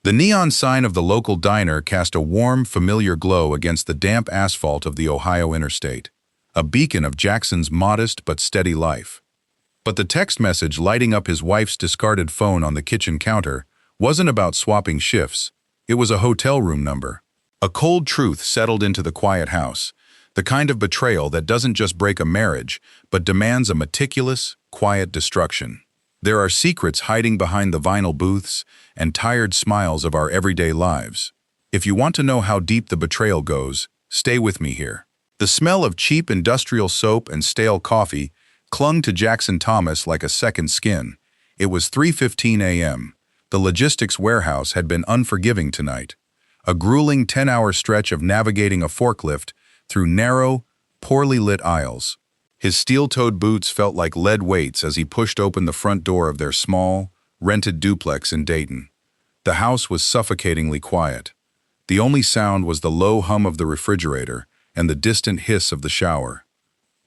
The neon sign of the local diner cast a warm, familiar glow against the damp asphalt of the Ohio interstate, a beacon of Jackson's modest but steady life. But the text message lighting up his wife's discarded phone on the kitchen counter wasn't about swapping shifts. It was a hotel room number. A cold truth settled into the quiet house, the kind of betrayal that doesn't just break a marriage, but demands a meticulous, quiet destruction. There are secrets hiding behind the vinyl booths and tired smiles of our everyday lives. If you want to know how deep the betrayal goes, stay with me here. The smell of cheap industrial soap and stale coffee clung to Jackson Thomas like a second skin. It was 3:15 a.m. The logistics warehouse had been unforgiving tonight. A grueling 10-hour stretch of navigating a forklift through narrow, poorly lit aisles. His steel-toed boots felt like lead weights as he pushed open the front door of their small, rented duplex in Dayton. The house was suffocatingly quiet. The only sound was the low hum of the refrigerator and the distant hiss of the shower.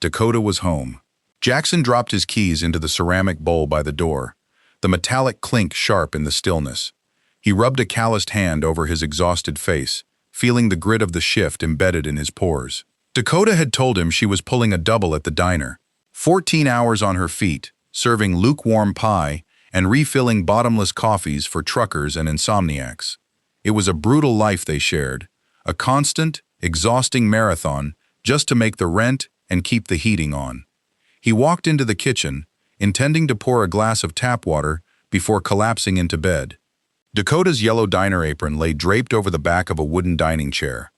Dakota was home. Jackson dropped his keys into the ceramic bowl by the door, the metallic clink sharp in the stillness. He rubbed a calloused hand over his exhausted face, feeling the grit of the shift embedded in his pores. Dakota had told him she was pulling a double at the diner, 14 hours on her feet, serving lukewarm pie and refilling bottomless coffees for truckers and insomniacs. It was a brutal life they shared, a constant, exhausting marathon just to make the rent and keep the heating on. He walked into the kitchen, intending to pour a glass of tap water before collapsing into bed. Dakota's yellow diner apron lay draped over the back of a wooden dining chair,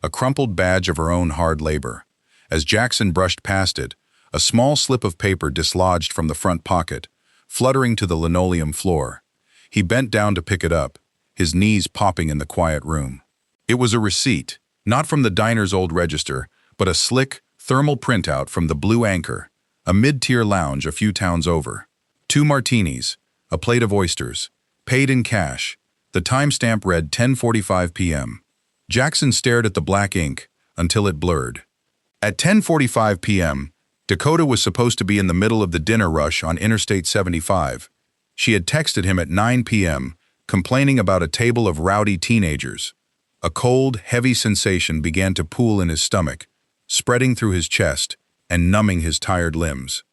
a crumpled badge of her own hard labor. As Jackson brushed past it, a small slip of paper dislodged from the front pocket, fluttering to the linoleum floor. He bent down to pick it up, his knees popping in the quiet room. It was a receipt, not from the diner's old register, but a slick, thermal printout from the Blue Anchor, a mid-tier lounge a few towns over. 2 martinis, a plate of oysters, paid in cash. The timestamp read 10:45 p.m. Jackson stared at the black ink until it blurred. At 10:45 p.m., Dakota was supposed to be in the middle of the dinner rush on Interstate 75. She had texted him at 9 p.m., complaining about a table of rowdy teenagers. A cold, heavy sensation began to pool in his stomach, spreading through his chest and numbing his tired limbs.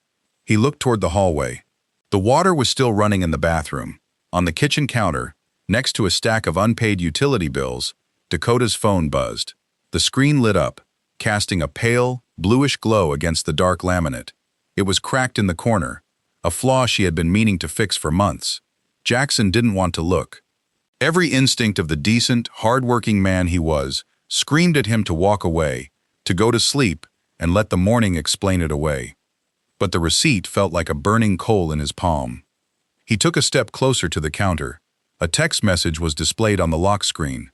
He looked toward the hallway. The water was still running in the bathroom. On the kitchen counter, next to a stack of unpaid utility bills, Dakota's phone buzzed. The screen lit up, casting a pale, bluish glow against the dark laminate. It was cracked in the corner, a flaw she had been meaning to fix for months. Jackson didn't want to look. Every instinct of the decent, hard-working man he was screamed at him to walk away, to go to sleep, and let the morning explain it away. But the receipt felt like a burning coal in his palm. He took a step closer to the counter. A text message was displayed on the lock screen.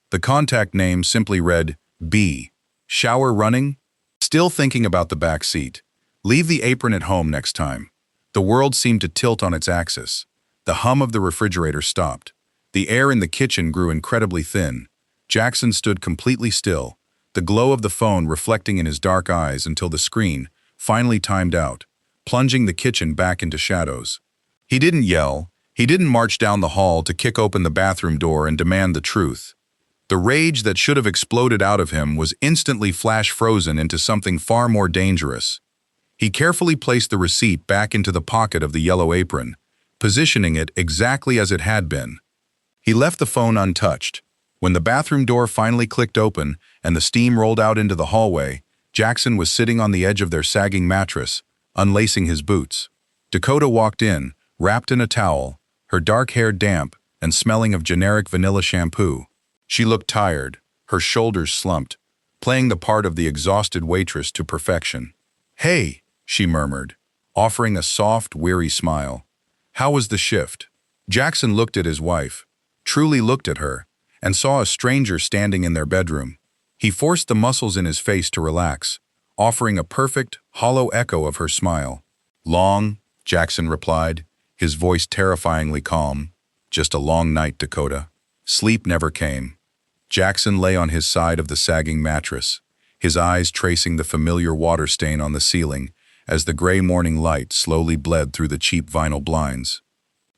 The contact name simply read, B. Shower running? Still thinking about the back seat. Leave the apron at home next time. The world seemed to tilt on its axis. The hum of the refrigerator stopped. The air in the kitchen grew incredibly thin. Jackson stood completely still, the glow of the phone reflecting in his dark eyes until the screen finally timed out, plunging the kitchen back into shadows. He didn't yell. He didn't march down the hall to kick open the bathroom door and demand the truth. The rage that should have exploded out of him was instantly flash-frozen into something far more dangerous. He carefully placed the receipt back into the pocket of the yellow apron, positioning it exactly as it had been. He left the phone untouched. When the bathroom door finally clicked open and the steam rolled out into the hallway, Jackson was sitting on the edge of their sagging mattress, unlacing his boots. Dakota walked in, wrapped in a towel, her dark hair damp and smelling of generic vanilla shampoo. She looked tired, her shoulders slumped, playing the part of the exhausted waitress to perfection. "Hey," she murmured, offering a soft, weary smile. "How was the shift?" Jackson looked at his wife, truly looked at her, and saw a stranger standing in their bedroom. He forced the muscles in his face to relax, offering a perfect, hollow echo of her smile. "Long," Jackson replied, his voice terrifyingly calm. "Just a long night, Dakota." Sleep never came. Jackson lay on his side of the sagging mattress, his eyes tracing the familiar water stain on the ceiling as the gray morning light slowly bled through the cheap vinyl blinds.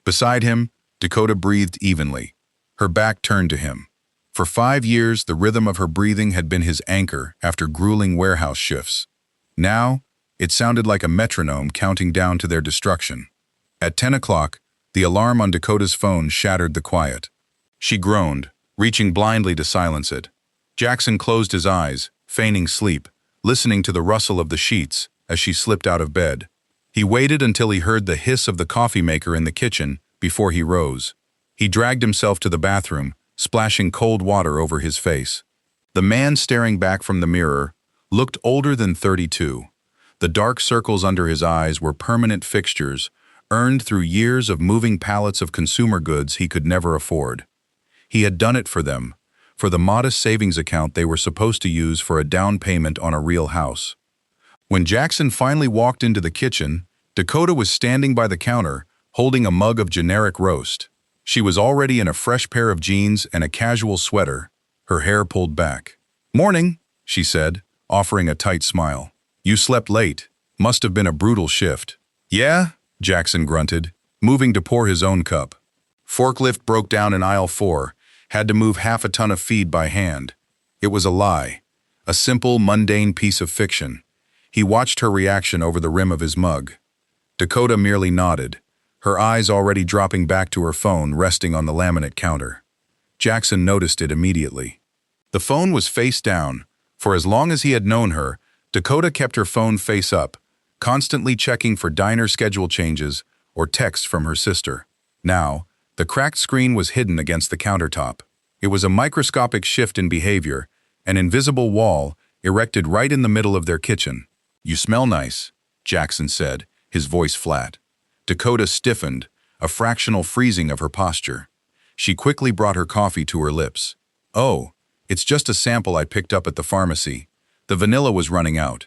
Beside him, Dakota breathed evenly, Her back turned to him. For 5 years, the rhythm of her breathing had been his anchor after grueling warehouse shifts. Now, it sounded like a metronome counting down to their destruction. At 10 o'clock, the alarm on Dakota's phone shattered the quiet. She groaned, reaching blindly to silence it. Jackson closed his eyes, feigning sleep, listening to the rustle of the sheets as she slipped out of bed. He waited until he heard the hiss of the coffee maker in the kitchen before he rose. He dragged himself to the bathroom, splashing cold water over his face. The man staring back from the mirror looked older than 32. The dark circles under his eyes were permanent fixtures, earned through years of moving pallets of consumer goods he could never afford. He had done it for them, for the modest savings account they were supposed to use for a down payment on a real house. When Jackson finally walked into the kitchen, Dakota was standing by the counter, holding a mug of generic roast. She was already in a fresh pair of jeans and a casual sweater, her hair pulled back. "Morning," she said, offering a tight smile. "You slept late. Must have been a brutal shift." "Yeah," Jackson grunted, moving to pour his own cup. Forklift broke down in aisle 4, had to move half a ton of feed by hand. It was a lie, a simple, mundane piece of fiction. He watched her reaction over the rim of his mug. Dakota merely nodded, her eyes already dropping back to her phone resting on the laminate counter. Jackson noticed it immediately. The phone was face down. For as long as he had known her, Dakota kept her phone face up, constantly checking for diner schedule changes or texts from her sister. Now, the cracked screen was hidden against the countertop. It was a microscopic shift in behavior, an invisible wall erected right in the middle of their kitchen. "You smell nice," Jackson said, his voice flat. Dakota stiffened, a fractional freezing of her posture. She quickly brought her coffee to her lips. "Oh, it's just a sample I picked up at the pharmacy. The vanilla was running out."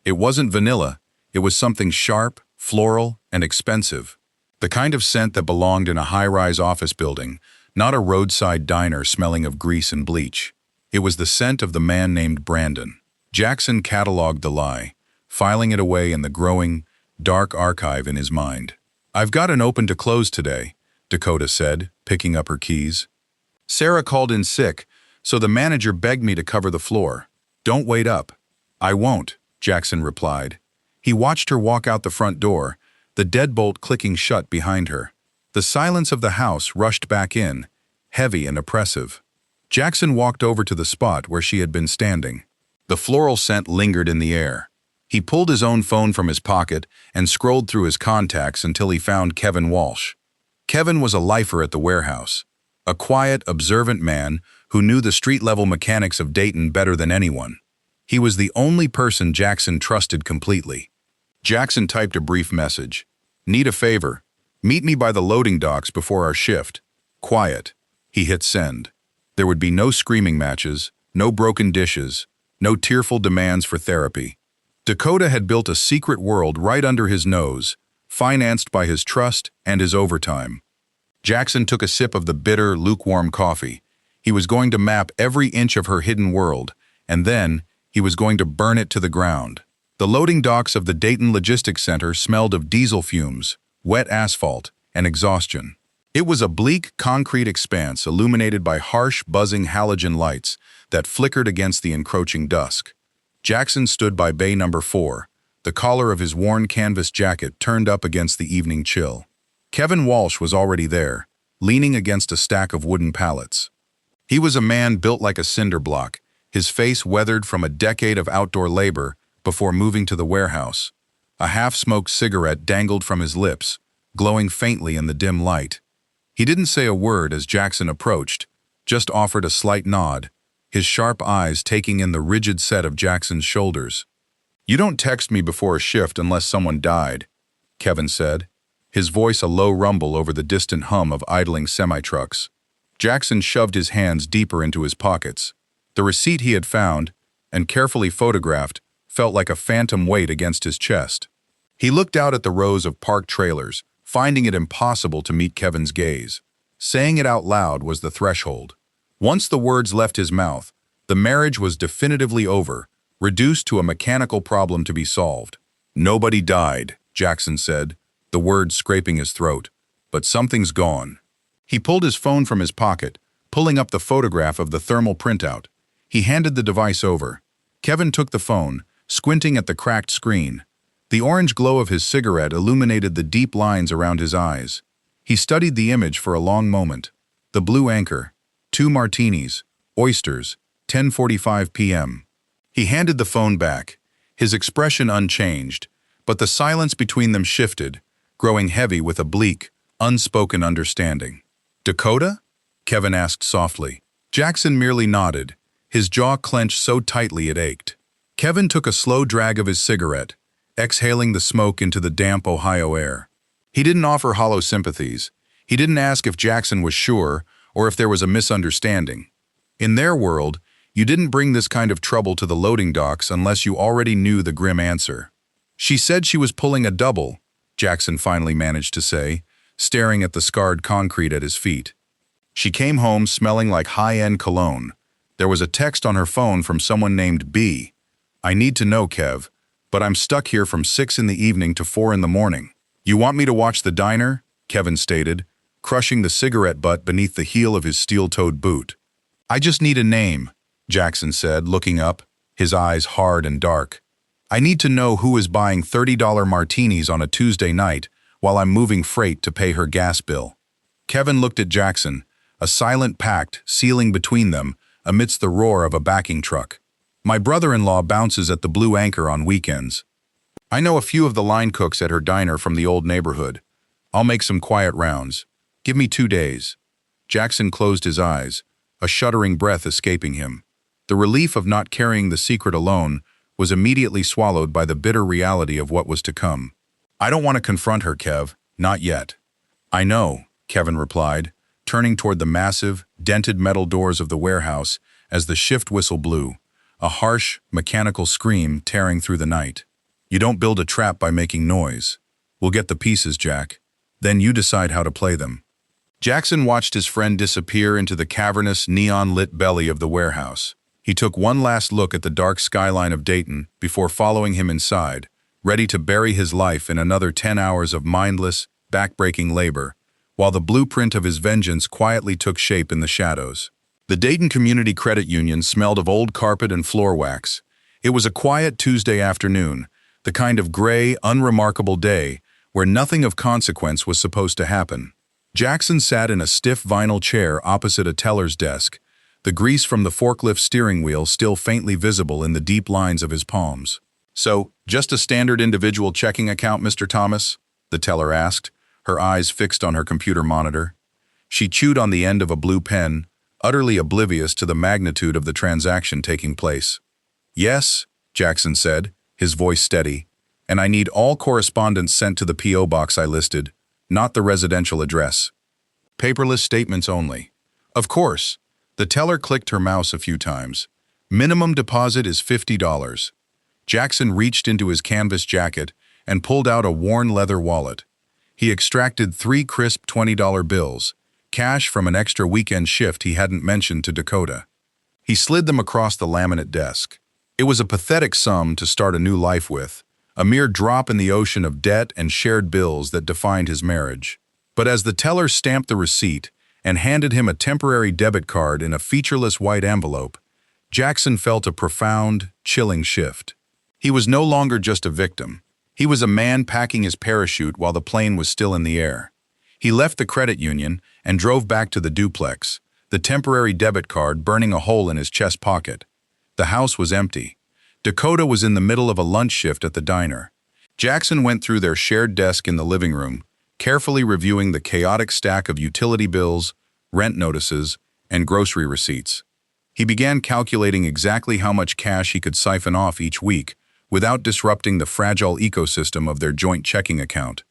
It wasn't vanilla, it was something sharp, floral, and expensive. The kind of scent that belonged in a high-rise office building, not a roadside diner smelling of grease and bleach. It was the scent of the man named Brandon. Jackson cataloged the lie, filing it away in the growing, dark archive in his mind. "I've got an open to close today," Dakota said, picking up her keys. "Sarah called in sick, so the manager begged me to cover the floor. Don't wait up." "I won't," Jackson replied. He watched her walk out the front door, the deadbolt clicking shut behind her. The silence of the house rushed back in, heavy and oppressive. Jackson walked over to the spot where she had been standing. The floral scent lingered in the air. He pulled his own phone from his pocket and scrolled through his contacts until he found Kevin Walsh. Kevin was a lifer at the warehouse, a quiet, observant man who knew the street-level mechanics of Dayton better than anyone. He was the only person Jackson trusted completely. Jackson typed a brief message. "Need a favor. Meet me by the loading docks before our shift. Quiet." He hit send. There would be no screaming matches, no broken dishes, no tearful demands for therapy. Dakota had built a secret world right under his nose, financed by his trust and his overtime. Jackson took a sip of the bitter, lukewarm coffee. He was going to map every inch of her hidden world, and then he was going to burn it to the ground. The loading docks of the Dayton Logistics Center smelled of diesel fumes, wet asphalt, and exhaustion. It was a bleak, concrete expanse illuminated by harsh, buzzing halogen lights that flickered against the encroaching dusk. Jackson stood by bay number 4, the collar of his worn canvas jacket turned up against the evening chill. Kevin Walsh was already there, leaning against a stack of wooden pallets. He was a man built like a cinder block, his face weathered from a decade of outdoor labor before moving to the warehouse. A half-smoked cigarette dangled from his lips, glowing faintly in the dim light. He didn't say a word as Jackson approached, just offered a slight nod, his sharp eyes taking in the rigid set of Jackson's shoulders. "You don't text me before a shift unless someone died," Kevin said, his voice a low rumble over the distant hum of idling semi-trucks. Jackson shoved his hands deeper into his pockets. The receipt he had found, and carefully photographed, felt like a phantom weight against his chest. He looked out at the rows of parked trailers, finding it impossible to meet Kevin's gaze. Saying it out loud was the threshold. Once the words left his mouth, the marriage was definitively over, reduced to a mechanical problem to be solved. "Nobody died," Jackson said, the words scraping his throat. "But something's gone." He pulled his phone from his pocket, pulling up the photograph of the thermal printout. He handed the device over. Kevin took the phone, squinting at the cracked screen. The orange glow of his cigarette illuminated the deep lines around his eyes. He studied the image for a long moment. The blue anchor, 2 martinis, oysters, 10:45 p.m. He handed the phone back, his expression unchanged, but the silence between them shifted, growing heavy with a bleak, unspoken understanding. "Dakota?" Kevin asked softly. Jackson merely nodded, his jaw clenched so tightly it ached. Kevin took a slow drag of his cigarette, exhaling the smoke into the damp Ohio air. He didn't offer hollow sympathies. He didn't ask if Jackson was sure or if there was a misunderstanding. In their world, you didn't bring this kind of trouble to the loading docks unless you already knew the grim answer. "She said she was pulling a double," Jackson finally managed to say, staring at the scarred concrete at his feet. "She came home smelling like high-end cologne. There was a text on her phone from someone named B. I need to know, Kev, but I'm stuck here from 6 in the evening to 4 in the morning. You want me to watch the diner?" Kevin stated, crushing the cigarette butt beneath the heel of his steel-toed boot. "I just need a name," Jackson said, looking up, his eyes hard and dark. "I need to know who is buying $30 martinis on a Tuesday night while I'm moving freight to pay her gas bill." Kevin looked at Jackson, a silent pact sealing between them amidst the roar of a backing truck. "My brother-in-law bounces at the Blue Anchor on weekends. I know a few of the line cooks at her diner from the old neighborhood. I'll make some quiet rounds. Give me 2 days." Jackson closed his eyes, a shuddering breath escaping him. The relief of not carrying the secret alone was immediately swallowed by the bitter reality of what was to come. "I don't want to confront her, Kev. Not yet." "I know," Kevin replied, turning toward the massive, dented metal doors of the warehouse as the shift whistle blew, a harsh, mechanical scream tearing through the night. "You don't build a trap by making noise. We'll get the pieces, Jack. Then you decide how to play them." Jackson watched his friend disappear into the cavernous, neon-lit belly of the warehouse. He took one last look at the dark skyline of Dayton before following him inside, ready to bury his life in another 10 hours of mindless, back-breaking labor, while the blueprint of his vengeance quietly took shape in the shadows. The Dayton Community Credit Union smelled of old carpet and floor wax. It was a quiet Tuesday afternoon, the kind of gray, unremarkable day where nothing of consequence was supposed to happen. Jackson sat in a stiff vinyl chair opposite a teller's desk, the grease from the forklift steering wheel still faintly visible in the deep lines of his palms. "So, just a standard individual checking account, Mr. Thomas?" the teller asked, her eyes fixed on her computer monitor. She chewed on the end of a blue pen, utterly oblivious to the magnitude of the transaction taking place. "Yes," Jackson said, his voice steady, "and I need all correspondence sent to the P.O. box I listed, not the residential address. Paperless statements only." "Of course." The teller clicked her mouse a few times. "Minimum deposit is $50. Jackson reached into his canvas jacket and pulled out a worn leather wallet. He extracted 3 crisp $20 bills, cash from an extra weekend shift he hadn't mentioned to Dakota. He slid them across the laminate desk. It was a pathetic sum to start a new life with, a mere drop in the ocean of debt and shared bills that defined his marriage. But as the teller stamped the receipt and handed him a temporary debit card in a featureless white envelope, Jackson felt a profound, chilling shift. He was no longer just a victim. He was a man packing his parachute while the plane was still in the air. He left the credit union and drove back to the duplex, the temporary debit card burning a hole in his chest pocket. The house was empty. Dakota was in the middle of a lunch shift at the diner. Jackson went through their shared desk in the living room, carefully reviewing the chaotic stack of utility bills, rent notices, and grocery receipts. He began calculating exactly how much cash he could siphon off each week without disrupting the fragile ecosystem of their joint checking account.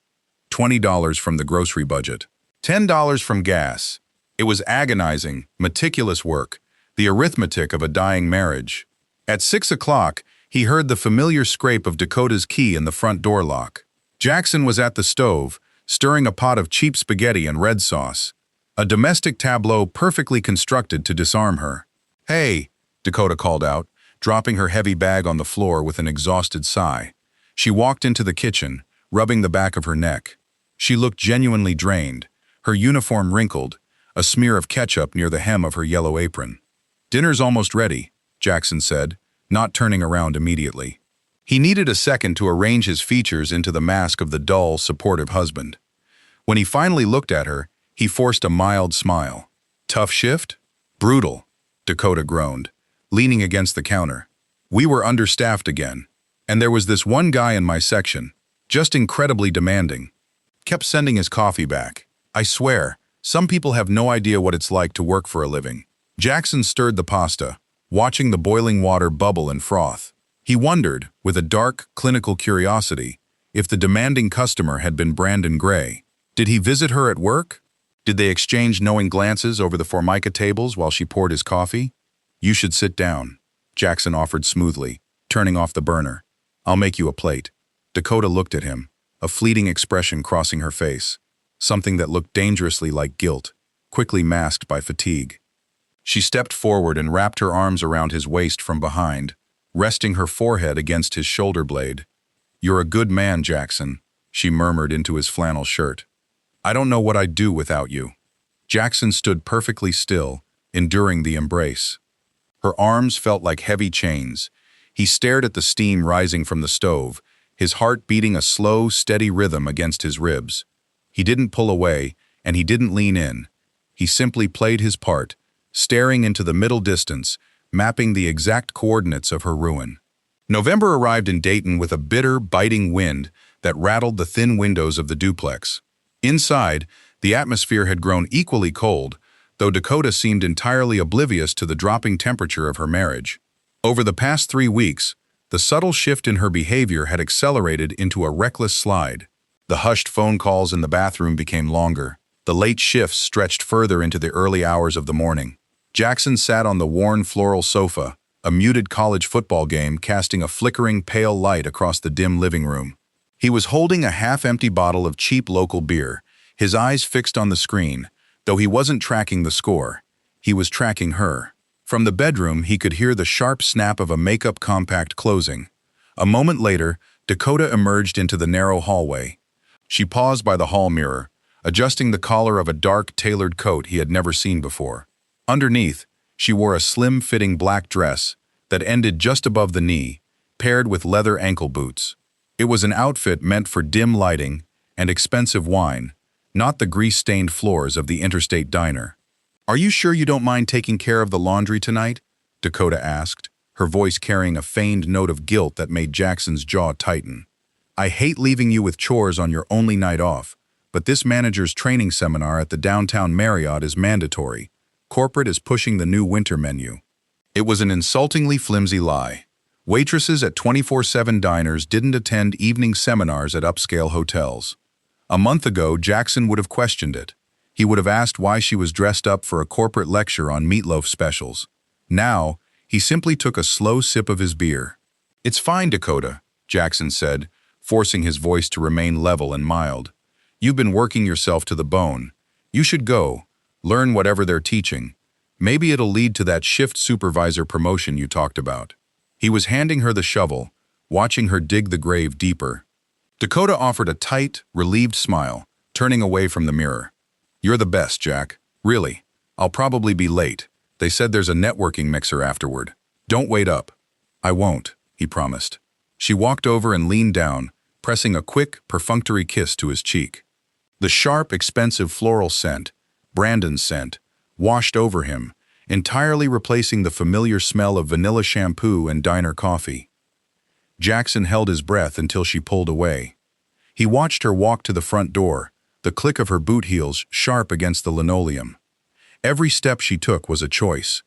$20 from the grocery budget. $10 from gas. It was agonizing, meticulous work, the arithmetic of a dying marriage. At 6 o'clock, he heard the familiar scrape of Dakota's key in the front door lock. Jackson was at the stove, stirring a pot of cheap spaghetti and red sauce, a domestic tableau perfectly constructed to disarm her. "Hey," Dakota called out, dropping her heavy bag on the floor with an exhausted sigh. She walked into the kitchen, rubbing the back of her neck. She looked genuinely drained, her uniform wrinkled, a smear of ketchup near the hem of her yellow apron. "Dinner's almost ready," Jackson said, not turning around immediately. He needed a second to arrange his features into the mask of the dull, supportive husband. When he finally looked at her, he forced a mild smile. "Tough shift?" "Brutal," Dakota groaned, leaning against the counter. "We were understaffed again, and there was this one guy in my section, just incredibly demanding. Kept sending his coffee back. I swear, some people have no idea what it's like to work for a living." Jackson stirred the pasta, watching the boiling water bubble and froth. He wondered, with a dark, clinical curiosity, if the demanding customer had been Brandon Gray. Did he visit her at work? Did they exchange knowing glances over the Formica tables while she poured his coffee? "You should sit down," Jackson offered smoothly, turning off the burner. "I'll make you a plate." Dakota looked at him, a fleeting expression crossing her face, something that looked dangerously like guilt, quickly masked by fatigue. She stepped forward and wrapped her arms around his waist from behind, resting her forehead against his shoulder blade. "You're a good man, Jackson," she murmured into his flannel shirt. "I don't know what I'd do without you." Jackson stood perfectly still, enduring the embrace. Her arms felt like heavy chains. He stared at the steam rising from the stove, his heart beating a slow, steady rhythm against his ribs. He didn't pull away, and he didn't lean in. He simply played his part, staring into the middle distance, mapping the exact coordinates of her ruin. November arrived in Dayton with a bitter, biting wind that rattled the thin windows of the duplex. Inside, the atmosphere had grown equally cold, though Dakota seemed entirely oblivious to the dropping temperature of her marriage. Over the past 3 weeks, the subtle shift in her behavior had accelerated into a reckless slide. The hushed phone calls in the bathroom became longer. The late shifts stretched further into the early hours of the morning. Jackson sat on the worn floral sofa, a muted college football game casting a flickering pale light across the dim living room. He was holding a half-empty bottle of cheap local beer, his eyes fixed on the screen, though he wasn't tracking the score. He was tracking her. From the bedroom, he could hear the sharp snap of a makeup compact closing. A moment later, Dakota emerged into the narrow hallway. She paused by the hall mirror, adjusting the collar of a dark, tailored coat he had never seen before. Underneath, she wore a slim-fitting black dress that ended just above the knee, paired with leather ankle boots. It was an outfit meant for dim lighting and expensive wine, not the grease-stained floors of the Interstate Diner. "Are you sure you don't mind taking care of the laundry tonight?" Dakota asked, her voice carrying a feigned note of guilt that made Jackson's jaw tighten. "I hate leaving you with chores on your only night off, but this manager's training seminar at the downtown Marriott is mandatory. Corporate is pushing the new winter menu." It was an insultingly flimsy lie. Waitresses at 24/7 diners didn't attend evening seminars at upscale hotels. A month ago, Jackson would have questioned it. He would have asked why she was dressed up for a corporate lecture on meatloaf specials. Now, he simply took a slow sip of his beer. "It's fine, Dakota," Jackson said, forcing his voice to remain level and mild. "You've been working yourself to the bone. You should go. Learn whatever they're teaching. Maybe it'll lead to that shift supervisor promotion you talked about." He was handing her the shovel, watching her dig the grave deeper. Dakota offered a tight, relieved smile, turning away from the mirror. "You're the best, Jack. Really. I'll probably be late. They said there's a networking mixer afterward. Don't wait up." "I won't," he promised. She walked over and leaned down, pressing a quick, perfunctory kiss to his cheek. The sharp, expensive floral scent, Brandon's scent, washed over him, entirely replacing the familiar smell of vanilla shampoo and diner coffee. Jackson held his breath until she pulled away. He watched her walk to the front door, the click of her boot heels sharp against the linoleum. Every step she took was a choice.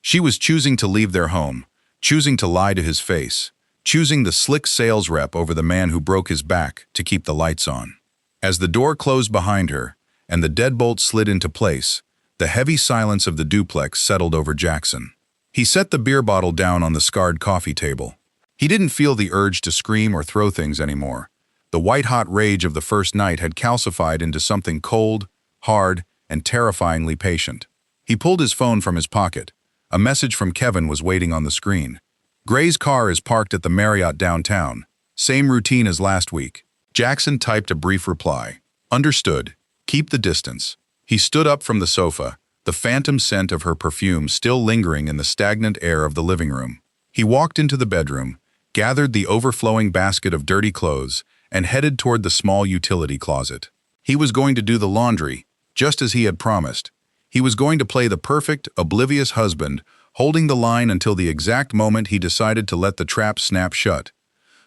She was choosing to leave their home, choosing to lie to his face, choosing the slick sales rep over the man who broke his back to keep the lights on. As the door closed behind her and the deadbolt slid into place, the heavy silence of the duplex settled over Jackson. He set the beer bottle down on the scarred coffee table. He didn't feel the urge to scream or throw things anymore. The white-hot rage of the first night had calcified into something cold, hard, and terrifyingly patient. He pulled his phone from his pocket. A message from Kevin was waiting on the screen. "Gray's car is parked at the Marriott downtown. Same routine as last week." Jackson typed a brief reply. "Understood. Keep the distance." He stood up from the sofa, the phantom scent of her perfume still lingering in the stagnant air of the living room. He walked into the bedroom, gathered the overflowing basket of dirty clothes, and headed toward the small utility closet. He was going to do the laundry, just as he had promised. He was going to play the perfect, oblivious husband, holding the line until the exact moment he decided to let the trap snap shut.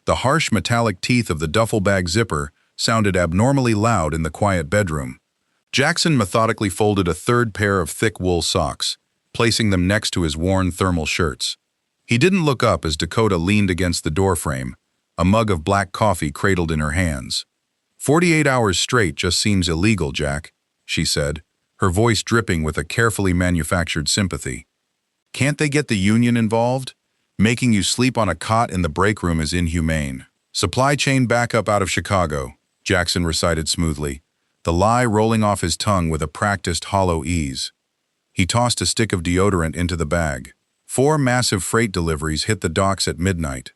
The harsh metallic teeth of the duffel bag zipper sounded abnormally loud in the quiet bedroom. Jackson methodically folded a third pair of thick wool socks, placing them next to his worn thermal shirts. He didn't look up as Dakota leaned against the doorframe, a mug of black coffee cradled in her hands. 48 hours straight just seems illegal, Jack, she said, her voice dripping with a carefully manufactured sympathy. Can't they get the union involved? Making you sleep on a cot in the break room is inhumane. Supply chain backup out of Chicago, Jackson recited smoothly, the lie rolling off his tongue with a practiced hollow ease. He tossed a stick of deodorant into the bag. 4 massive freight deliveries hit the docks at midnight.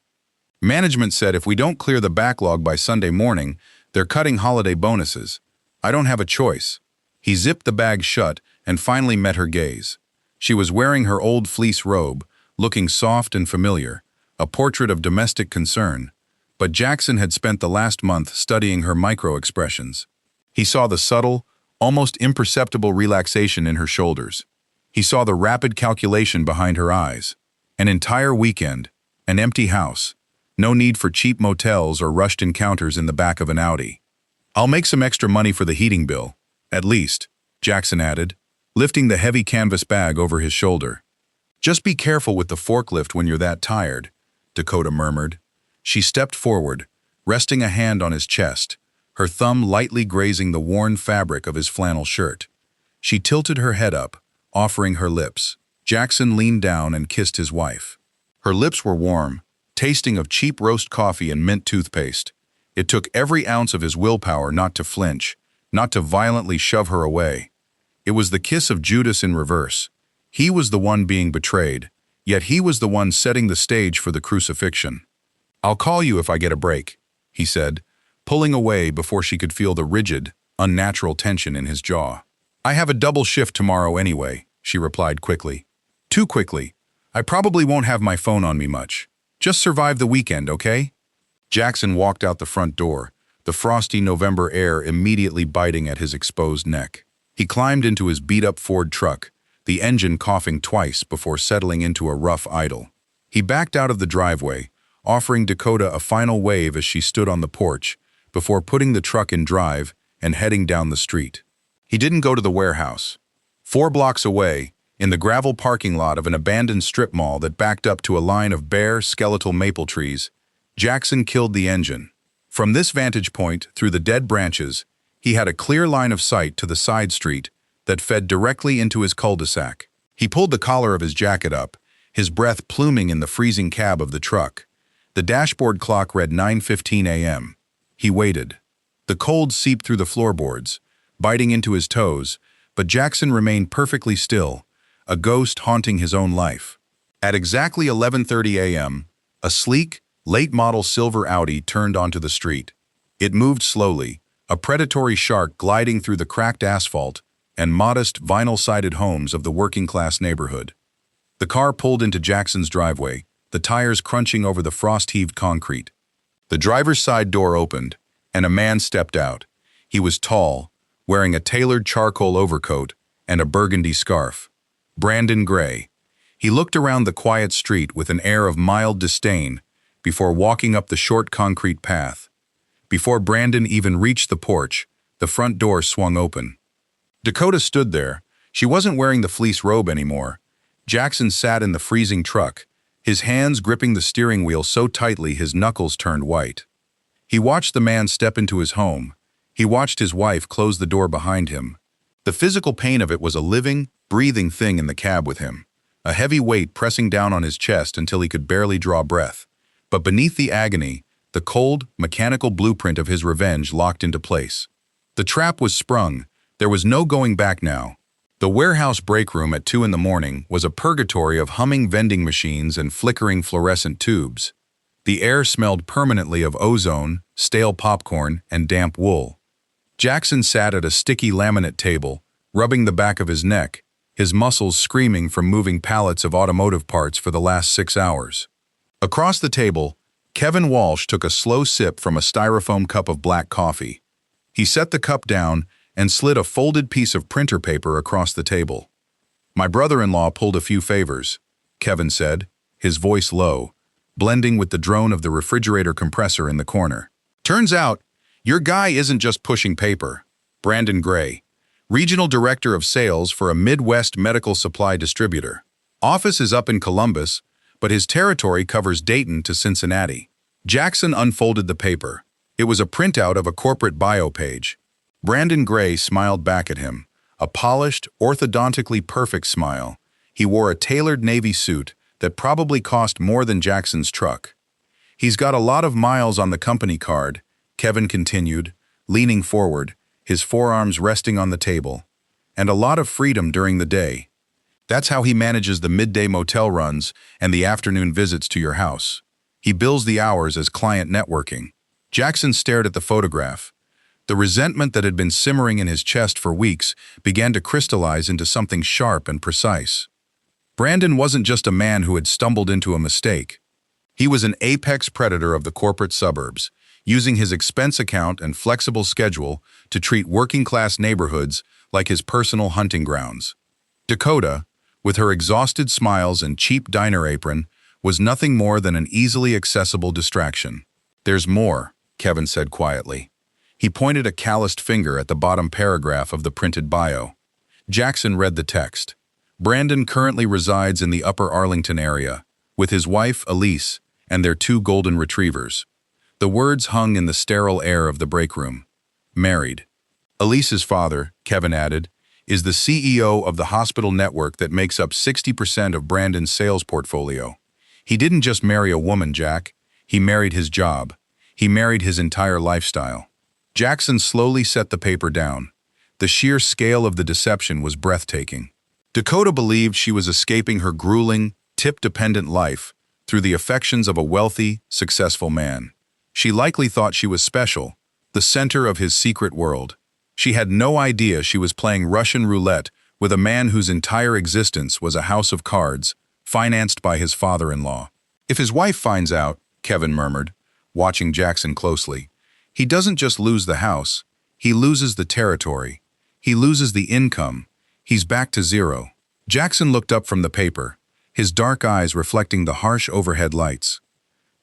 Management said if we don't clear the backlog by Sunday morning, they're cutting holiday bonuses. I don't have a choice. He zipped the bag shut and finally met her gaze. She was wearing her old fleece robe, looking soft and familiar, a portrait of domestic concern. But Jackson had spent the last month studying her micro-expressions. He saw the subtle, almost imperceptible relaxation in her shoulders. He saw the rapid calculation behind her eyes. An entire weekend, an empty house, no need for cheap motels or rushed encounters in the back of an Audi. I'll make some extra money for the heating bill, at least, Jackson added, lifting the heavy canvas bag over his shoulder. Just be careful with the forklift when you're that tired, Dakota murmured. She stepped forward, resting a hand on his chest, her thumb lightly grazing the worn fabric of his flannel shirt. She tilted her head up, offering her lips. Jackson leaned down and kissed his wife. Her lips were warm, tasting of cheap roast coffee and mint toothpaste. It took every ounce of his willpower not to flinch, not to violently shove her away. It was the kiss of Judas in reverse. He was the one being betrayed, yet he was the one setting the stage for the crucifixion. I'll call you if I get a break, he said, pulling away before she could feel the rigid, unnatural tension in his jaw. I have a double shift tomorrow anyway, she replied quickly. Too quickly. I probably won't have my phone on me much. Just survive the weekend, okay? Jackson walked out the front door, the frosty November air immediately biting at his exposed neck. He climbed into his beat-up Ford truck, the engine coughing twice before settling into a rough idle. He backed out of the driveway, offering Dakota a final wave as she stood on the porch, before putting the truck in drive and heading down the street. He didn't go to the warehouse. 4 blocks away, in the gravel parking lot of an abandoned strip mall that backed up to a line of bare, skeletal maple trees, Jackson killed the engine. From this vantage point, through the dead branches, he had a clear line of sight to the side street that fed directly into his cul-de-sac. He pulled the collar of his jacket up, his breath pluming in the freezing cab of the truck. The dashboard clock read 9:15 a.m. He waited. The cold seeped through the floorboards, biting into his toes, but Jackson remained perfectly still, a ghost haunting his own life. At exactly 11:30 a.m., a sleek, late-model silver Audi turned onto the street. It moved slowly, a predatory shark gliding through the cracked asphalt and modest, vinyl-sided homes of the working-class neighborhood. The car pulled into Jackson's driveway, the tires crunching over the frost-heaved concrete. The driver's side door opened, and a man stepped out. He was tall, wearing a tailored charcoal overcoat and a burgundy scarf. Brandon Gray. He looked around the quiet street with an air of mild disdain before walking up the short concrete path. Before Brandon even reached the porch, the front door swung open. Dakota stood there. She wasn't wearing the fleece robe anymore. Jackson sat in the freezing truck, his hands gripping the steering wheel so tightly his knuckles turned white. He watched the man step into his home. He watched his wife close the door behind him. The physical pain of it was a living, breathing thing in the cab with him, a heavy weight pressing down on his chest until he could barely draw breath. But beneath the agony, the cold, mechanical blueprint of his revenge locked into place. The trap was sprung. There was no going back now. The warehouse break room at 2 in the morning was a purgatory of humming vending machines and flickering fluorescent tubes. The air smelled permanently of ozone, stale popcorn, and damp wool. Jackson sat at a sticky laminate table, rubbing the back of his neck, his muscles screaming from moving pallets of automotive parts for the last 6 hours. Across the table, Kevin Walsh took a slow sip from a styrofoam cup of black coffee. He set the cup down and slid a folded piece of printer paper across the table. "My brother-in-law pulled a few favors," Kevin said, his voice low, blending with the drone of the refrigerator compressor in the corner. "Turns out, your guy isn't just pushing paper." Brandon Gray, Regional Director of Sales for a Midwest medical supply distributor. Office is up in Columbus, but his territory covers Dayton to Cincinnati. Jackson unfolded the paper. It was a printout of a corporate bio page. Brandon Gray smiled back at him, a polished, orthodontically perfect smile. He wore a tailored navy suit that probably cost more than Jackson's truck. "He's got a lot of miles on the company card," Kevin continued, leaning forward, his forearms resting on the table, "and a lot of freedom during the day. That's how he manages the midday motel runs and the afternoon visits to your house. He bills the hours as client networking." Jackson stared at the photograph. The resentment that had been simmering in his chest for weeks began to crystallize into something sharp and precise. Brandon wasn't just a man who had stumbled into a mistake. He was an apex predator of the corporate suburbs, using his expense account and flexible schedule to treat working-class neighborhoods like his personal hunting grounds. Dakota, with her exhausted smiles and cheap diner apron, was nothing more than an easily accessible distraction. "There's more," Kevin said quietly. He pointed a calloused finger at the bottom paragraph of the printed bio. Jackson read the text. "Brandon currently resides in the Upper Arlington area, with his wife, Elise, and their 2 golden retrievers." The words hung in the sterile air of the break room. "Married." Elise's father, Kevin added, is the CEO of the hospital network that makes up 60% of Brandon's sales portfolio. He didn't just marry a woman, Jack. He married his job. He married his entire lifestyle. Jackson slowly set the paper down. The sheer scale of the deception was breathtaking. Dakota believed she was escaping her grueling, tip-dependent life through the affections of a wealthy, successful man. She likely thought she was special, the center of his secret world. She had no idea she was playing Russian roulette with a man whose entire existence was a house of cards, financed by his father-in-law. "If his wife finds out," Kevin murmured, watching Jackson closely, "he doesn't just lose the house, he loses the territory. He loses the income. He's back to zero." Jackson looked up from the paper, his dark eyes reflecting the harsh overhead lights.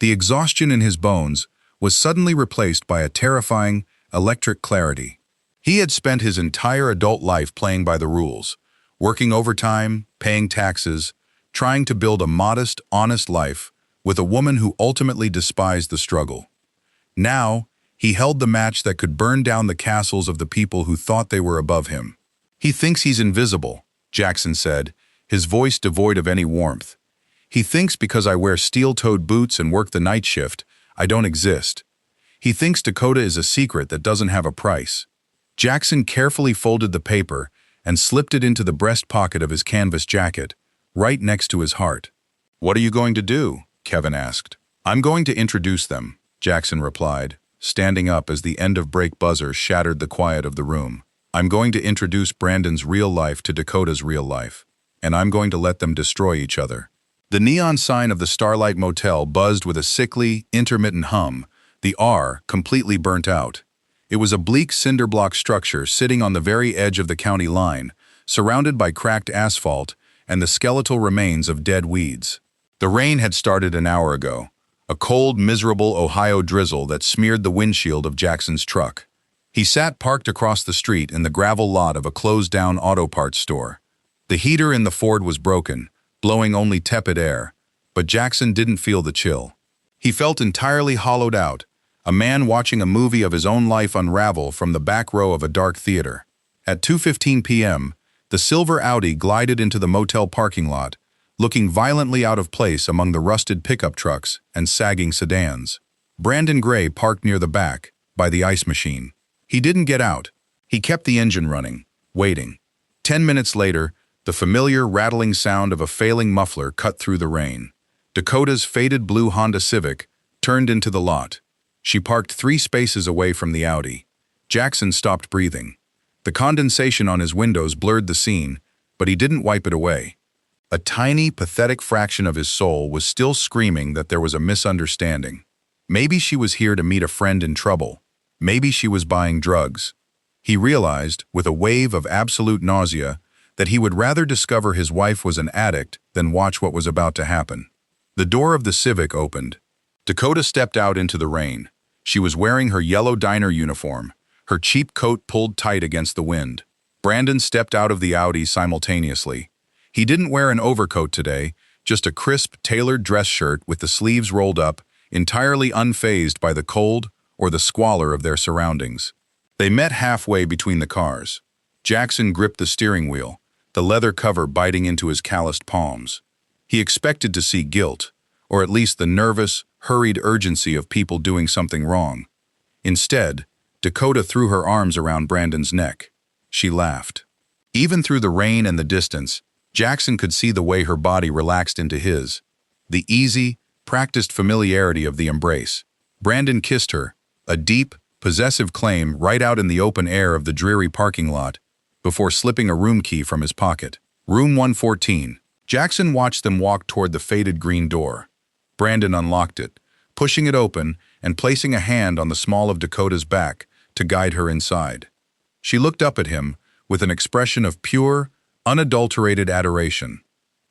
The exhaustion in his bones was suddenly replaced by a terrifying, electric clarity. He had spent his entire adult life playing by the rules, working overtime, paying taxes, trying to build a modest, honest life with a woman who ultimately despised the struggle. Now, he held the match that could burn down the castles of the people who thought they were above him. "He thinks he's invisible," Jackson said, his voice devoid of any warmth. "He thinks because I wear steel-toed boots and work the night shift, I don't exist. He thinks Dakota is a secret that doesn't have a price." Jackson carefully folded the paper and slipped it into the breast pocket of his canvas jacket, right next to his heart. "What are you going to do?" Kevin asked. "I'm going to introduce them," Jackson replied, standing up as the end-of-break buzzer shattered the quiet of the room. "I'm going to introduce Brandon's real life to Dakota's real life, and I'm going to let them destroy each other." The neon sign of the Starlight Motel buzzed with a sickly, intermittent hum, the R completely burnt out. It was a bleak cinder-block structure sitting on the very edge of the county line, surrounded by cracked asphalt and the skeletal remains of dead weeds. The rain had started an hour ago, a cold, miserable Ohio drizzle that smeared the windshield of Jackson's truck. He sat parked across the street in the gravel lot of a closed-down auto parts store. The heater in the Ford was broken, blowing only tepid air, but Jackson didn't feel the chill. He felt entirely hollowed out, a man watching a movie of his own life unravel from the back row of a dark theater. At 2:15 p.m., the silver Audi glided into the motel parking lot, looking violently out of place among the rusted pickup trucks and sagging sedans. Brandon Gray parked near the back, by the ice machine. He didn't get out. He kept the engine running, waiting. 10 minutes later, the familiar rattling sound of a failing muffler cut through the rain. Dakota's faded blue Honda Civic turned into the lot. She parked 3 spaces away from the Audi. Jackson stopped breathing. The condensation on his windows blurred the scene, but he didn't wipe it away. A tiny, pathetic fraction of his soul was still screaming that there was a misunderstanding. Maybe she was here to meet a friend in trouble. Maybe she was buying drugs. He realized, with a wave of absolute nausea, that he would rather discover his wife was an addict than watch what was about to happen. The door of the Civic opened. Dakota stepped out into the rain. She was wearing her yellow diner uniform, her cheap coat pulled tight against the wind. Brandon stepped out of the Audi simultaneously. He didn't wear an overcoat today, just a crisp, tailored dress shirt with the sleeves rolled up, entirely unfazed by the cold or the squalor of their surroundings. They met halfway between the cars. Jackson gripped the steering wheel, the leather cover biting into his calloused palms. He expected to see guilt, or at least the nervous, hurried urgency of people doing something wrong. Instead, Dakota threw her arms around Brandon's neck. She laughed. Even through the rain and the distance, Jackson could see the way her body relaxed into his. The easy, practiced familiarity of the embrace. Brandon kissed her, a deep, possessive claim right out in the open air of the dreary parking lot, before slipping a room key from his pocket. Room 114. Jackson watched them walk toward the faded green door. Brandon unlocked it, pushing it open and placing a hand on the small of Dakota's back to guide her inside. She looked up at him with an expression of pure, unadulterated adoration,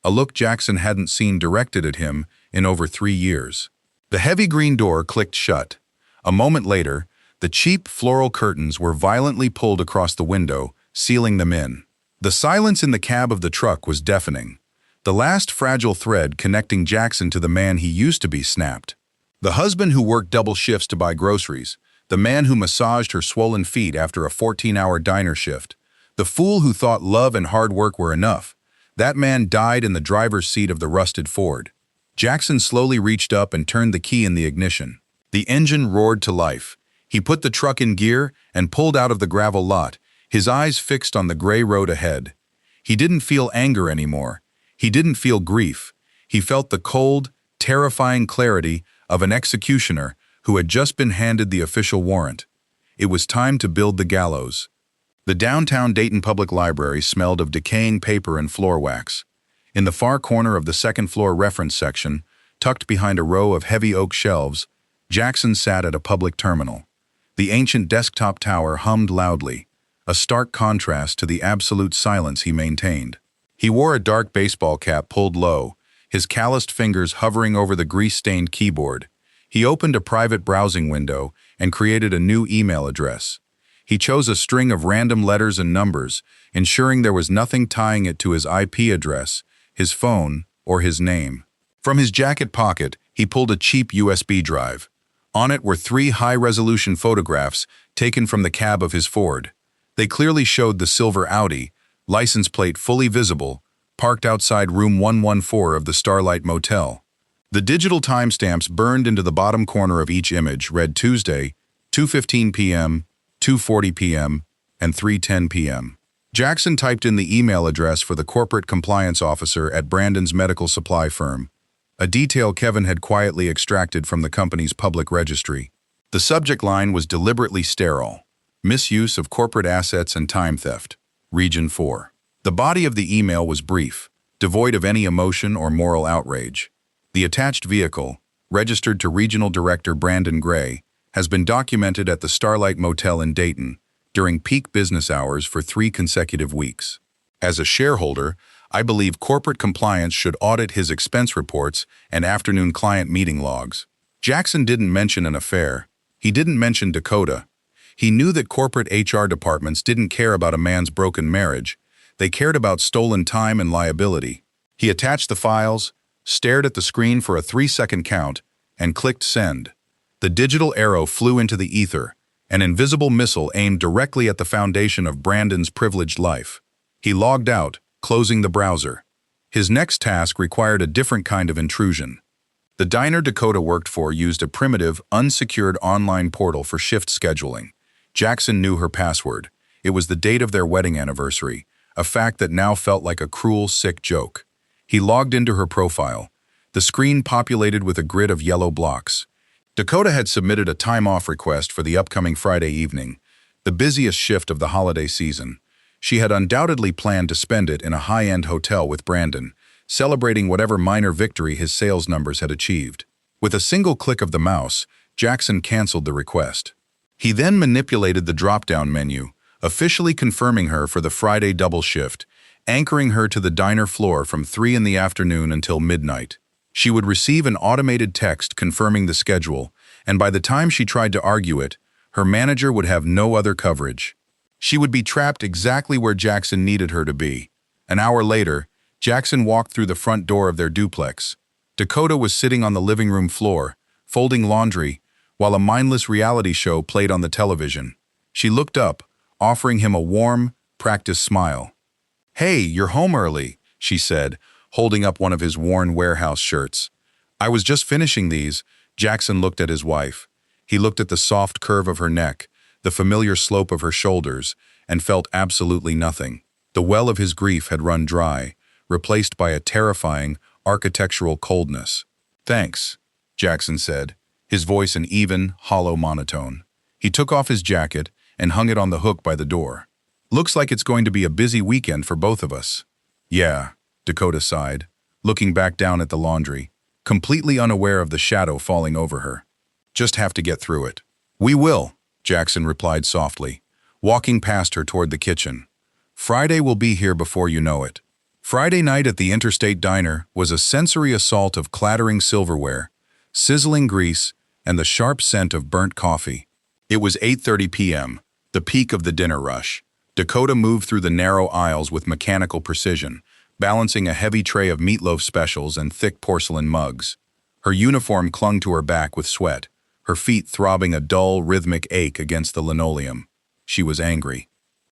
a look Jackson hadn't seen directed at him in over 3 years. The heavy green door clicked shut. A moment later, the cheap floral curtains were violently pulled across the window, sealing them in. The silence in the cab of the truck was deafening. The last fragile thread connecting Jackson to the man he used to be snapped. The husband who worked double shifts to buy groceries, the man who massaged her swollen feet after a 14-hour diner shift, the fool who thought love and hard work were enough. That man died in the driver's seat of the rusted Ford. Jackson slowly reached up and turned the key in the ignition. The engine roared to life. He put the truck in gear and pulled out of the gravel lot, his eyes fixed on the gray road ahead. He didn't feel anger anymore. He didn't feel grief. He felt the cold, terrifying clarity of an executioner who had just been handed the official warrant. It was time to build the gallows. The downtown Dayton Public Library smelled of decaying paper and floor wax. In the far corner of the second-floor reference section, tucked behind a row of heavy oak shelves, Jackson sat at a public terminal. The ancient desktop tower hummed loudly, a stark contrast to the absolute silence he maintained. He wore a dark baseball cap pulled low, his calloused fingers hovering over the grease-stained keyboard. He opened a private browsing window and created a new email address. He chose a string of random letters and numbers, ensuring there was nothing tying it to his IP address, his phone, or his name. From his jacket pocket, he pulled a cheap USB drive. On it were 3 high-resolution photographs taken from the cab of his Ford. They clearly showed the silver Audi, license plate fully visible, parked outside room 114 of the Starlight Motel. The digital timestamps burned into the bottom corner of each image read Tuesday, 2:15 p.m., 2:40 p.m., and 3:10 p.m. Jackson typed in the email address for the corporate compliance officer at Brandon's medical supply firm, a detail Kevin had quietly extracted from the company's public registry. The subject line was deliberately sterile: misuse of corporate assets and time theft, Region 4. The body of the email was brief, devoid of any emotion or moral outrage. The attached vehicle, registered to Regional Director Brandon Gray, has been documented at the Starlight Motel in Dayton during peak business hours for 3 consecutive weeks. As a shareholder, I believe corporate compliance should audit his expense reports and afternoon client meeting logs. Jackson didn't mention an affair. He didn't mention Dakota. He knew that corporate HR departments didn't care about a man's broken marriage. They cared about stolen time and liability. He attached the files, stared at the screen for a 3-second count, and clicked send. The digital arrow flew into the ether, an invisible missile aimed directly at the foundation of Brandon's privileged life. He logged out, closing the browser. His next task required a different kind of intrusion. The diner Dakota worked for used a primitive, unsecured online portal for shift scheduling. Jackson knew her password. It was the date of their wedding anniversary, a fact that now felt like a cruel, sick joke. He logged into her profile. The screen populated with a grid of yellow blocks. Dakota had submitted a time-off request for the upcoming Friday evening. the busiest shift of the holiday season. She had undoubtedly planned to spend it in a high-end hotel with Brandon, celebrating whatever minor victory his sales numbers had achieved. With a single click of the mouse, Jackson canceled the request. He then manipulated the drop-down menu, officially confirming her for the Friday double shift, anchoring her to the diner floor from 3 in the afternoon until midnight. She would receive an automated text confirming the schedule, and by the time she tried to argue it, her manager would have no other coverage. She would be trapped exactly where Jackson needed her to be. An hour later, Jackson walked through the front door of their duplex. Dakota was sitting on the living room floor, folding laundry, while a mindless reality show played on the television. She looked up, offering him a warm, practiced smile. "Hey, you're home early," she said, holding up one of his worn warehouse shirts. "I was just finishing these." Jackson looked at his wife. He looked at the soft curve of her neck, the familiar slope of her shoulders, and felt absolutely nothing. The well of his grief had run dry, replaced by a terrifying, architectural coldness. "Thanks," Jackson said, his voice an even, hollow monotone. He took off his jacket and hung it on the hook by the door. "Looks like it's going to be a busy weekend for both of us." "Yeah," Dakota sighed, looking back down at the laundry, completely unaware of the shadow falling over her. "Just have to get through it." "We will," Jackson replied softly, walking past her toward the kitchen. "Friday will be here before you know it." Friday night at the Interstate Diner was a sensory assault of clattering silverware, sizzling grease, and the sharp scent of burnt coffee. It was 8:30 p.m., the peak of the dinner rush. Dakota moved through the narrow aisles with mechanical precision, balancing a heavy tray of meatloaf specials and thick porcelain mugs. Her uniform clung to her back with sweat, her feet throbbing a dull, rhythmic ache against the linoleum. She was angry.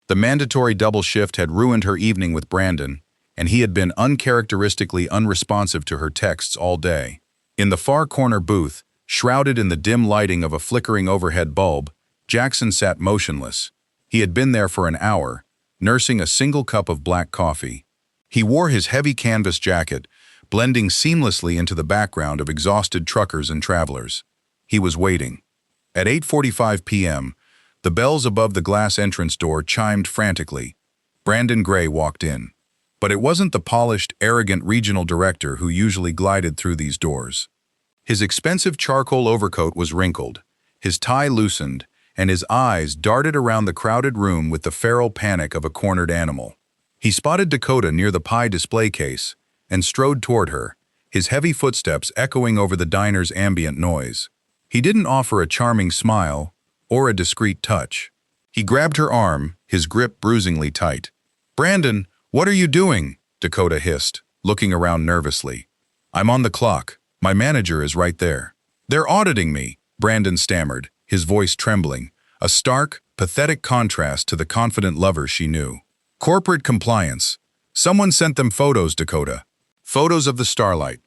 The mandatory double shift had ruined her evening with Brandon, and he had been uncharacteristically unresponsive to her texts all day. In the far corner booth, shrouded in the dim lighting of a flickering overhead bulb, Jackson sat motionless. He had been there for an hour, nursing a single cup of black coffee. He wore his heavy canvas jacket, blending seamlessly into the background of exhausted truckers and travelers. He was waiting. At 8:45 p.m., the bells above the glass entrance door chimed frantically. Brandon Gray walked in. But it wasn't the polished, arrogant regional director who usually glided through these doors. His expensive charcoal overcoat was wrinkled, his tie loosened, and his eyes darted around the crowded room with the feral panic of a cornered animal. He spotted Dakota near the pie display case and strode toward her, his heavy footsteps echoing over the diner's ambient noise. He didn't offer a charming smile or a discreet touch. He grabbed her arm, his grip bruisingly tight. "Brandon, what are you doing?" Dakota hissed, looking around nervously. "I'm on the clock. My manager is right there." "They're auditing me," Brandon stammered, his voice trembling, a stark, pathetic contrast to the confident lover she knew. "Corporate compliance. Someone sent them photos, Dakota. Photos of the Starlight.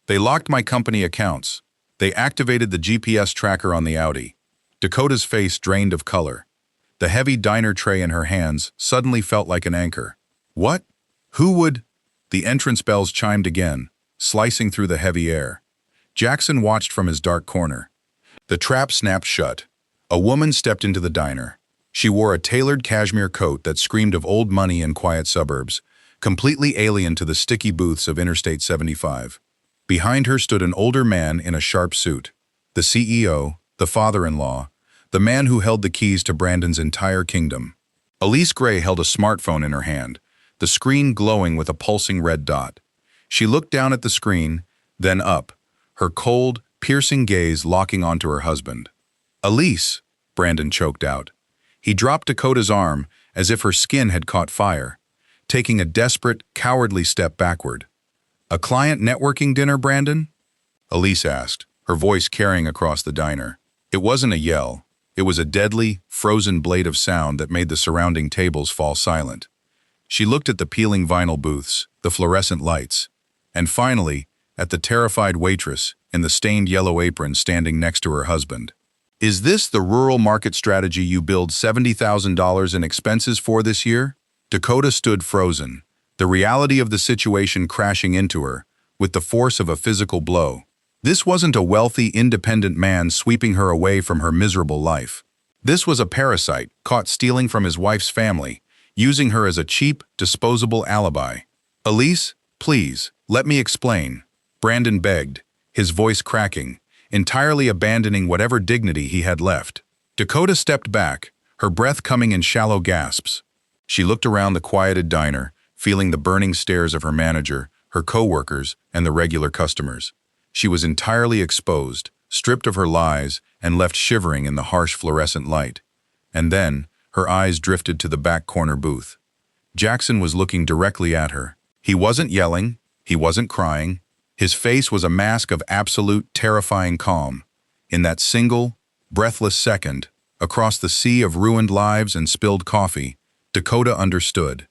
They locked my company accounts. They activated the GPS tracker on the Audi." Dakota's face drained of color. The heavy diner tray in her hands suddenly felt like an anchor. "What? Who would?" The entrance bells chimed again, slicing through the heavy air. Jackson watched from his dark corner. The trap snapped shut. A woman stepped into the diner. She wore a tailored cashmere coat that screamed of old money and quiet suburbs, completely alien to the sticky booths of Interstate 75. Behind her stood an older man in a sharp suit. The CEO, the father-in-law, the man who held the keys to Brandon's entire kingdom. Elise Gray held a smartphone in her hand, the screen glowing with a pulsing red dot. She looked down at the screen, then up, her cold, piercing gaze locking onto her husband. "Elise," Brandon choked out. He dropped Dakota's arm as if her skin had caught fire, taking a desperate, cowardly step backward. "A client networking dinner, Brandon?" Elise asked, her voice carrying across the diner. It wasn't a yell. It was a deadly, frozen blade of sound that made the surrounding tables fall silent. She looked at the peeling vinyl booths, the fluorescent lights, and finally, at the terrified waitress in the stained yellow apron standing next to her husband. "Is this the rural market strategy you billed $70,000 in expenses for this year?" Dakota stood frozen, the reality of the situation crashing into her, with the force of a physical blow. This wasn't a wealthy, independent man sweeping her away from her miserable life. This was a parasite caught stealing from his wife's family, using her as a cheap, disposable alibi. "Elise, please, let me explain," Brandon begged, his voice cracking, entirely abandoning whatever dignity he had left. Dakota stepped back, her breath coming in shallow gasps. She looked around the quieted diner, feeling the burning stares of her manager, her co-workers, and the regular customers. She was entirely exposed, stripped of her lies, and left shivering in the harsh fluorescent light. And then, her eyes drifted to the back corner booth. Jackson was looking directly at her. He wasn't yelling, he wasn't crying. His face was a mask of absolute, terrifying calm. In that single, breathless second, across the sea of ruined lives and spilled coffee, Dakota understood.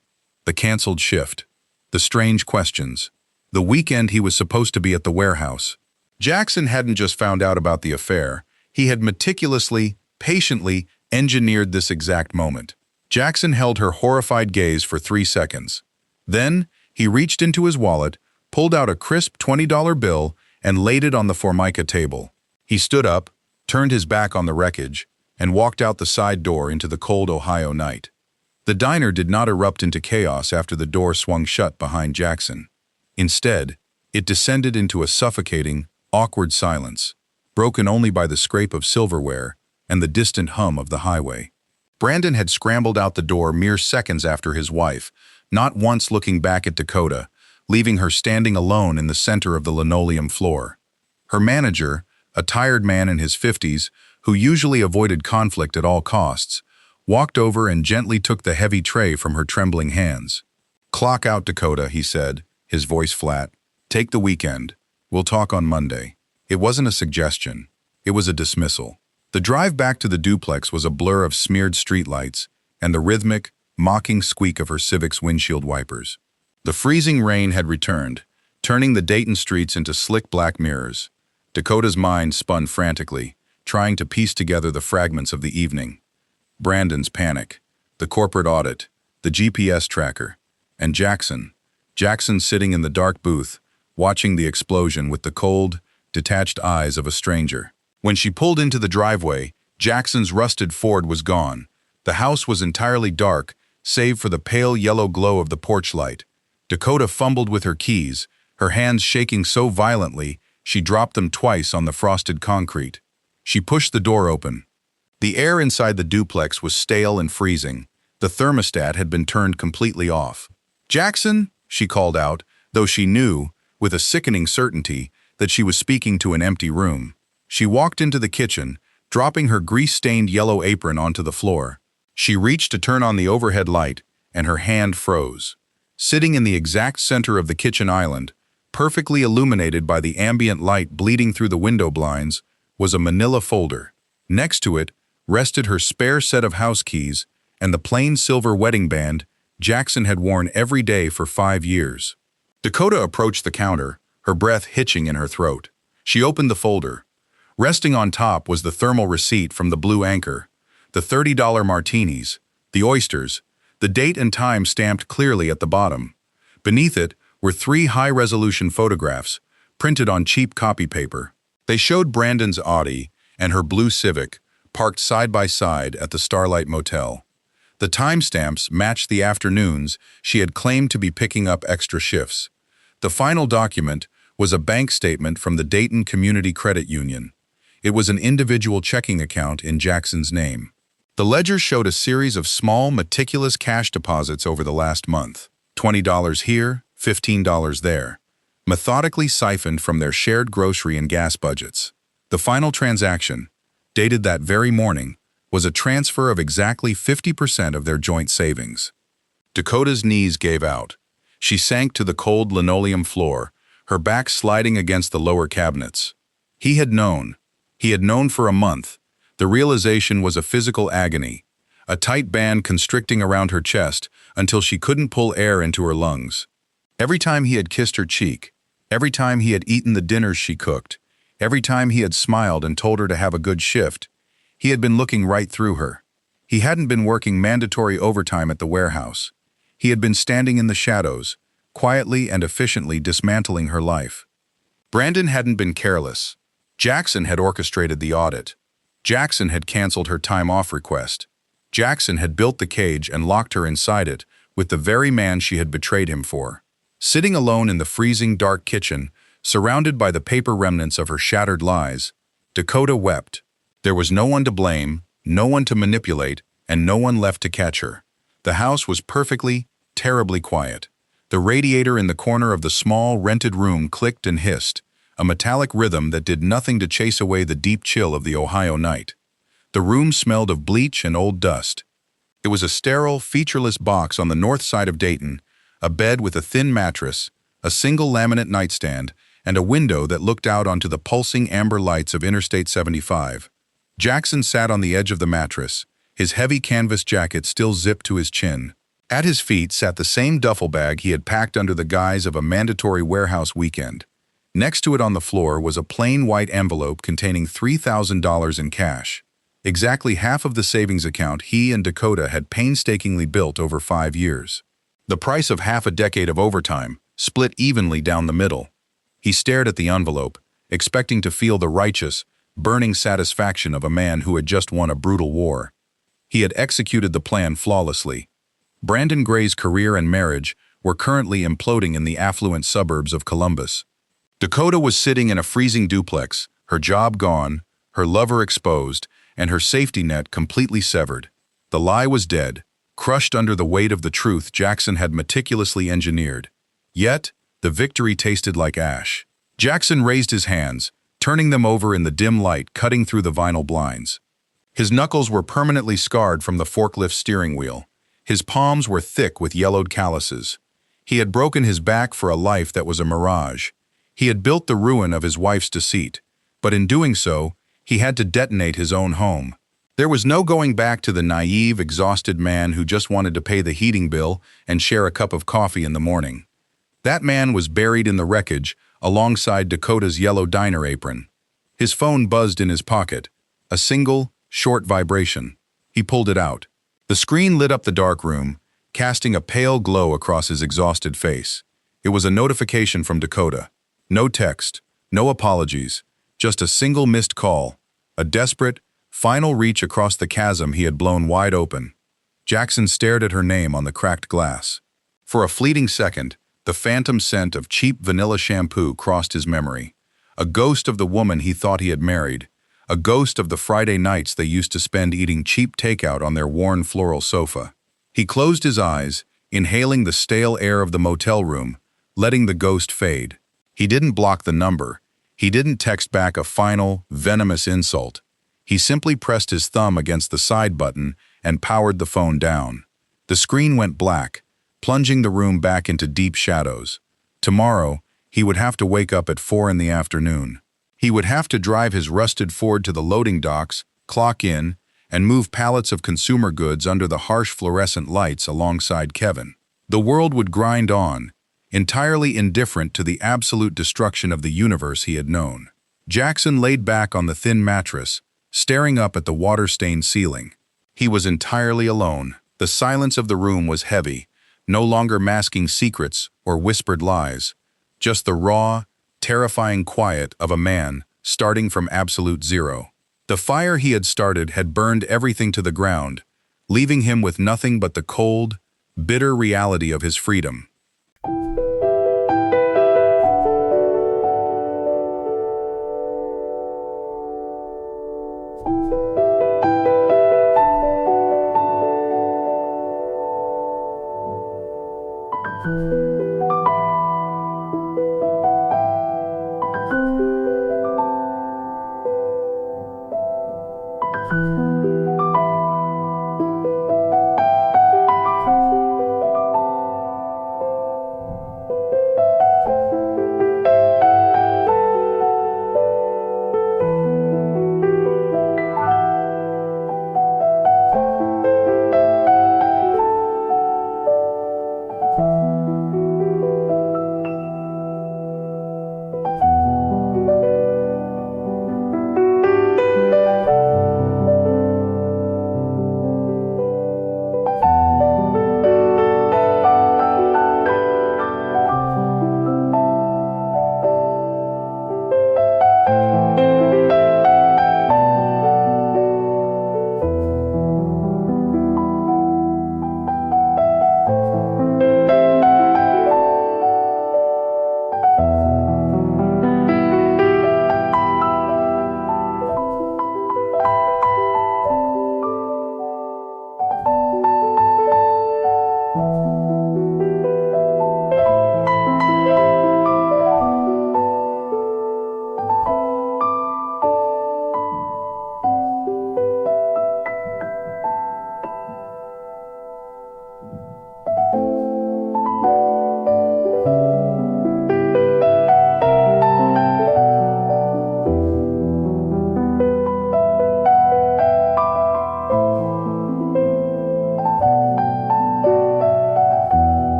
The canceled shift, the strange questions, the weekend he was supposed to be at the warehouse. Jackson hadn't just found out about the affair, he had meticulously, patiently engineered this exact moment. Jackson held her horrified gaze for 3 seconds. Then, he reached into his wallet, pulled out a crisp $20 bill, and laid it on the Formica table. He stood up, turned his back on the wreckage, and walked out the side door into the cold Ohio night. The diner did not erupt into chaos after the door swung shut behind Jackson. Instead, it descended into a suffocating, awkward silence, broken only by the scrape of silverware and the distant hum of the highway. Brandon had scrambled out the door mere seconds after his wife, not once looking back at Dakota, leaving her standing alone in the center of the linoleum floor. Her manager, a tired man in his 50s, who usually avoided conflict at all costs, walked over and gently took the heavy tray from her trembling hands. "Clock out, Dakota," he said, his voice flat. "Take the weekend. We'll talk on Monday." It wasn't a suggestion. It was a dismissal. The drive back to the duplex was a blur of smeared streetlights and the rhythmic, mocking squeak of her Civic's windshield wipers. The freezing rain had returned, turning the Dayton streets into slick black mirrors. Dakota's mind spun frantically, trying to piece together the fragments of the evening. Brandon's panic, the corporate audit, the GPS tracker, and Jackson sitting in the dark booth, watching the explosion with the cold, detached eyes of a stranger. When she pulled into the driveway, Jackson's rusted Ford was gone. The house was entirely dark, save for the pale yellow glow of the porch light. Dakota fumbled with her keys, her hands shaking so violently she dropped them twice on the frosted concrete. She pushed the door open. The air inside the duplex was stale and freezing. The thermostat had been turned completely off. "Jackson," she called out, though she knew, with a sickening certainty, that she was speaking to an empty room. She walked into the kitchen, dropping her grease-stained yellow apron onto the floor. She reached to turn on the overhead light, and her hand froze. Sitting in the exact center of the kitchen island, perfectly illuminated by the ambient light bleeding through the window blinds, was a manila folder. Next to it rested her spare set of house keys and the plain silver wedding band Jackson had worn every day for 5 years. Dakota approached the counter, her breath hitching in her throat. She opened the folder. Resting on top was the thermal receipt from the Blue Anchor, the $30 martinis, the oysters, the date and time stamped clearly at the bottom. Beneath it were 3 high-resolution photographs, printed on cheap copy paper. They showed Brandon's Audi and her blue Civic, parked side by side at the Starlight Motel. The timestamps matched the afternoons she had claimed to be picking up extra shifts. The final document was a bank statement from the Dayton Community Credit Union. It was an individual checking account in Jackson's name. The ledger showed a series of small, meticulous cash deposits over the last month. $20 here, $15 there, methodically siphoned from their shared grocery and gas budgets. The final transaction, dated that very morning, was a transfer of exactly 50% of their joint savings. Dakota's knees gave out. She sank to the cold linoleum floor, her back sliding against the lower cabinets. He had known for a month. The realization was a physical agony, a tight band constricting around her chest until she couldn't pull air into her lungs. Every time he had kissed her cheek, every time he had eaten the dinners she cooked, every time he had smiled and told her to have a good shift, he had been looking right through her. He hadn't been working mandatory overtime at the warehouse. He had been standing in the shadows, quietly and efficiently dismantling her life. Brandon hadn't been careless. Jackson had orchestrated the audit. Jackson had canceled her time-off request. Jackson had built the cage and locked her inside it with the very man she had betrayed him for. Sitting alone in the freezing, dark kitchen, surrounded by the paper remnants of her shattered lies, Dakota wept. There was no one to blame, no one to manipulate, and no one left to catch her. The house was perfectly, terribly quiet. The radiator in the corner of the small, rented room clicked and hissed, a metallic rhythm that did nothing to chase away the deep chill of the Ohio night. The room smelled of bleach and old dust. It was a sterile, featureless box on the north side of Dayton, a bed with a thin mattress, a single laminate nightstand, and a window that looked out onto the pulsing amber lights of Interstate 75. Jackson sat on the edge of the mattress, his heavy canvas jacket still zipped to his chin. At his feet sat the same duffel bag he had packed under the guise of a mandatory warehouse weekend. Next to it on the floor was a plain white envelope containing $3,000 in cash, exactly half of the savings account he and Dakota had painstakingly built over 5 years. The price of half a decade of overtime, split evenly down the middle. He stared at the envelope, expecting to feel the righteous, burning satisfaction of a man who had just won a brutal war. He had executed the plan flawlessly. Brandon Gray's career and marriage were currently imploding in the affluent suburbs of Columbus. Dakota was sitting in a freezing duplex, her job gone, her lover exposed, and her safety net completely severed. The lie was dead, crushed under the weight of the truth Jackson had meticulously engineered. Yet, the victory tasted like ash. Jackson raised his hands, turning them over in the dim light cutting through the vinyl blinds. His knuckles were permanently scarred from the forklift steering wheel. His palms were thick with yellowed calluses. He had broken his back for a life that was a mirage. He had built the ruin of his wife's deceit, but in doing so, he had to detonate his own home. There was no going back to the naive, exhausted man who just wanted to pay the heating bill and share a cup of coffee in the morning. That man was buried in the wreckage alongside Dakota's yellow diner apron. His phone buzzed in his pocket, a single, short vibration. He pulled it out. The screen lit up the dark room, casting a pale glow across his exhausted face. It was a notification from Dakota. No text, no apologies, just a single missed call, a desperate, final reach across the chasm he had blown wide open. Jackson stared at her name on the cracked glass. For a fleeting second, the phantom scent of cheap vanilla shampoo crossed his memory. A ghost of the woman he thought he had married, a ghost of the Friday nights they used to spend eating cheap takeout on their worn floral sofa. He closed his eyes, inhaling the stale air of the motel room, letting the ghost fade. He didn't block the number. He didn't text back a final, venomous insult. He simply pressed his thumb against the side button and powered the phone down. The screen went black, plunging the room back into deep shadows. Tomorrow, he would have to wake up at 4 in the afternoon. He would have to drive his rusted Ford to the loading docks, clock in, and move pallets of consumer goods under the harsh fluorescent lights alongside Kevin. The world would grind on, entirely indifferent to the absolute destruction of the universe he had known. Jackson laid back on the thin mattress, staring up at the water-stained ceiling. He was entirely alone. The silence of the room was heavy, no longer masking secrets or whispered lies, just the raw, terrifying quiet of a man starting from absolute zero. The fire he had started had burned everything to the ground, leaving him with nothing but the cold, bitter reality of his freedom.